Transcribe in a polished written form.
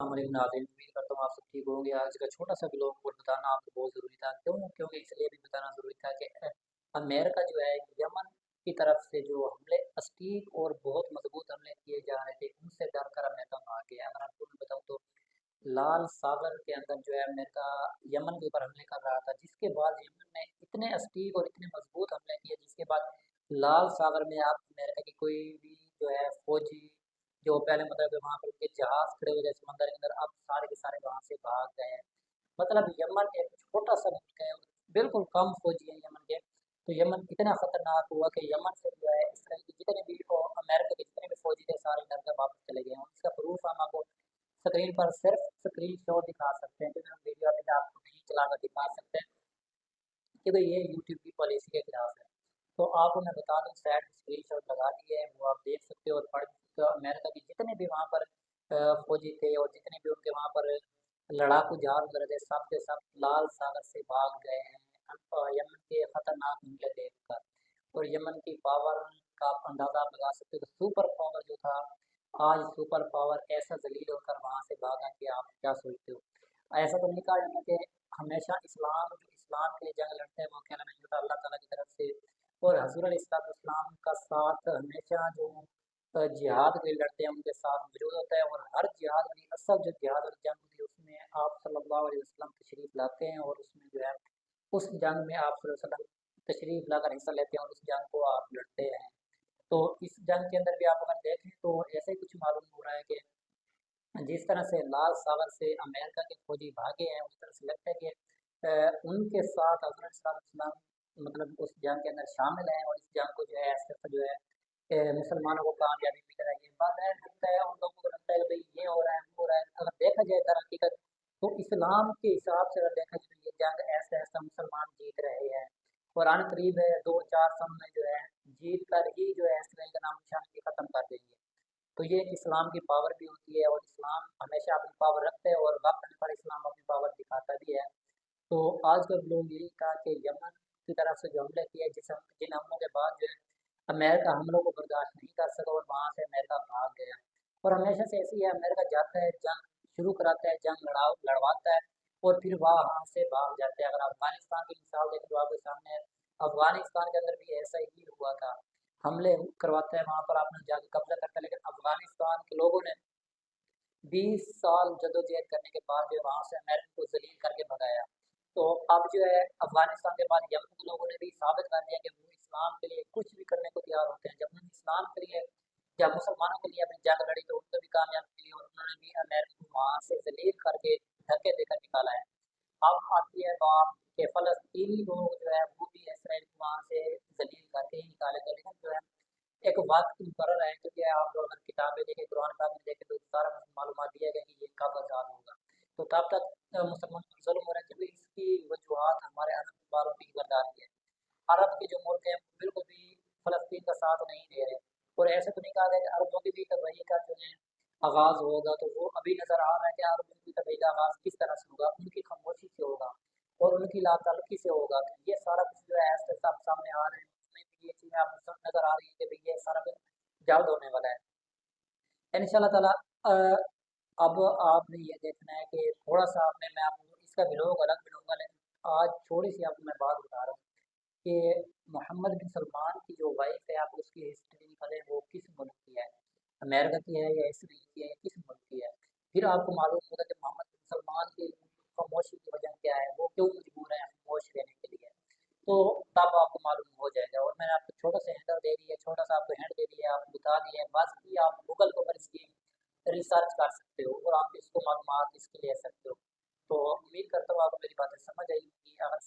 हमारे नाज़रीन, उम्मीद करता हूँ आप सब ठीक होंगे। आज का छोटा सा ब्लॉग और बताना आपको बहुत ज़रूरी था। क्यों? क्योंकि इसलिए भी बताना ज़रूरी था कि अमेरिका जो है यमन की तरफ से जो हमले सटीक और बहुत मजबूत हमले किए जा रहे थे, उनसे डर कर अमेरिका भाग गया। अगर आपको मैं बताऊँ तो लाल सागर के अंदर जो है अमेरिका यमन के ऊपर हमले कर रहा था, जिसके बाद यमन ने इतने सटीक और इतने मजबूत हमले किए, जिसके बाद लाल सागर में आप अमेरिका की कोई भी जो है फौजी जो पहले मतलब वहाँ पर उनके जहाज खड़े हुए थे समंदर के अंदर, अब सारे के सारे वहाँ से भाग गए हैं। मतलब यमन एक छोटा सा मुल्क है, बिल्कुल कम फौजी है यमन के। तो यमन इतना खतरनाक हुआ कि यमन से जो है इस तरह के जितने भी अमेरिका के जितने भी फौजी थे सारे डर कर वापस चले गए हैं। और इसका प्रूफ हम आपको स्क्रीन पर सिर्फ स्क्रीन शॉट दिखा सकते हैं, क्योंकि हम वीडियो अभी आपको नहीं चला कर दिखा सकते हैं, क्योंकि ये यूट्यूब की पॉलिसी के खिलाफ है। तो आपको मैं बता दूं, साइड में स्क्रीन शॉट लगा दिए हैं, वो आप देख सकते हो और पढ़ सकते हो। अमेरिका के जितने भी वहाँ पर फौजी थे और जितने भी उनके वहाँ पर लड़ाकू जहाज वगैरह थे, सब के सब लाल सागर से भाग गए हैं यमन के खतरनाक हमले देखकर। और यमन की पावर का आप अंदाजा आप लगा सकते हो। तो सुपर पावर जो था, आज सुपर पावर ऐसा जलील होकर वहां से भागा कि आप क्या सोचते हो। ऐसा तो नहीं कहा जाता कि हमेशा इस्लाम जो इस्लाम के लिए जंग लड़ते हैं वो क्या नाम है अल्लाह ताला की तरफ से, और हजूर इस्लाम का साथ हमेशा जो जिहाद के लिए लड़ते हैं उनके साथ मौजूद होता है। और हर जिहाद में असल जो जिहाद और जंग होती है उसमें आप सल्लल्लाहु अलैहि वसल्लम तशरीफ लाते हैं, और उसमें जो है उस जंग में आप सल्लल्लाहु अलैहि वसल्लम तशरीफ लाकर हिस्सा लेते हैं और उस जंग को आप लड़ते हैं। तो इस जंग के अंदर भी आप अगर देखें तो ऐसे ही कुछ मालूम हो रहा है कि जिस तरह से लाल सागर से अमेरिका के फौजी भागे हैं, उस तरह से लगता है कि उनके साथ हजरत इस्लाम मतलब उस जंग के अंदर शामिल हैं, और इस जंग को जो है ऐसे जो है मुसलमानों को कामयाबी मिल रही है। बात है लगता है उन लोगों को लगता है कि भाई ये हो रहा है वो हो रहा है। अगर देखा जाए दर हकीकत तो इस्लाम के हिसाब से अगर देखा जाए तो ये जंग ऐसा ऐसा मुसलमान जीत रहे हैं, और अन करीब है 2-4 साल में जो है जीत कर ही जो है इसराइल का नाम निशान भी खत्म कर देंगे। तो ये इस्लाम की पावर भी होती है, और इस्लाम हमेशा अपनी पावर रखता है और वक्त आने पर इस्लाम अपनी पावर दिखाता भी है। तो आज के लोग यही कहा कि यमन की तरफ से जो हमले किए, जिन हमलों के बाद जो है अमेरिका हमलों को बर्दाश्त नहीं कर सका और वहाँ से अमेरिका भाग गया। और हमेशा से ऐसी है, अमेरिका जाता है जंग शुरू कराता है, जंग लड़वाता है और फिर वहाँ से भाग जाते हैं। अगर अफगानिस्तान की मिसाल देखें तो आपके सामने है, अफगानिस्तान के अंदर भी ऐसा ही हुआ था। हमले करवाता है वहाँ पर, आपने जाके कब्जा करता है, लेकिन अफगानिस्तान के लोगों ने 20 साल जदोजहद करने के बाद जो है वहाँ से अमेरिका को जलील करके भगाया। तो अब जो है अफगानिस्तान के बाद यमन के लोगों ने भी साबित कर दिया कि वो इस्लाम के लिए कुछ भी करने को तैयार होते हैं। जब उन्होंने इस्लाम के लिए या मुसलमानों के लिए अपनी जंग लड़ी तो उनको भी कामयाबी मिली, और उन्होंने भी अमेरिका को वहाँ से जलील करके धक्के देकर निकाला है। अब आती है बात कि फ़लस्तीनी लोग जो है वो भी इसराइल को वहाँ से ज़लील करके ही निकालेंगे। लेकिन जो है एक वक्त मुकर्रर है, क्योंकि आप अगर किताबें देखें, कुरान पाक में देखें, तो सारा मालूमात दिया गया कि ये कब आज़ाद होगा। तो तब तक मुसलमान पर जुल्म हो रहा है, क्योंकि इसकी वजूहत हमारे अरब वालों की बरदारी है। अरब के जो मुल्क हैं वो बिल्कुल भी फ़लस्तीन का साथ नहीं दे रहे। और ऐसे तो नहीं कहा गया कि अरबों की भी तबाही का जो है आगाज़ होगा, तो वो अभी नज़र आ रहा है कि अरबों की तबाही का आगाज़ किस तरह से होगा, उनकी खामोशी से होगा और उनकी लाताल्लुकी से होगा। तो ये सारा कुछ जो है ऐसे सब सामने आ रहे हैं, उसमें भी ये चीज़ें आपको सब नज़र आ रही है कि भाई ये सारा कुछ जल्द होने वाला है इंशाल्लाह ताला। अब आपने ये देखना है कि थोड़ा सा मैं आपको इसका विलोग अलग बनाऊंगा, लेकिन आज थोड़ी सी आपको मैं बात बता रहा हूँ कि मोहम्मद बिन सलमान की जो वाइफ है, आप उसकी हिस्ट्री निकालें, वो किस मुल्क की है, अमेरिका की है या इसराइल की है या किस मुल्क की है। फिर आपको मालूम होगा कि मोहम्मद बिन सलमान की खामोशी की वजह क्या है, वो क्यों मजबूर है खामोश रहने के लिए। तो तब आपको मालूम हो जाएगा। और मैंने आपको छोटा सा हैंडल दे दिया, छोटा सा आपको हैंड दे दिया, आपको बता दिया है, बस कि आप गूगल के ऊपर इसकी रिसर्च कर सकते हो और आप इसको मालूमात इसके ले सकते हो। तो उम्मीद करता हूँ आपको मेरी बातें समझ आई होंगी। अगर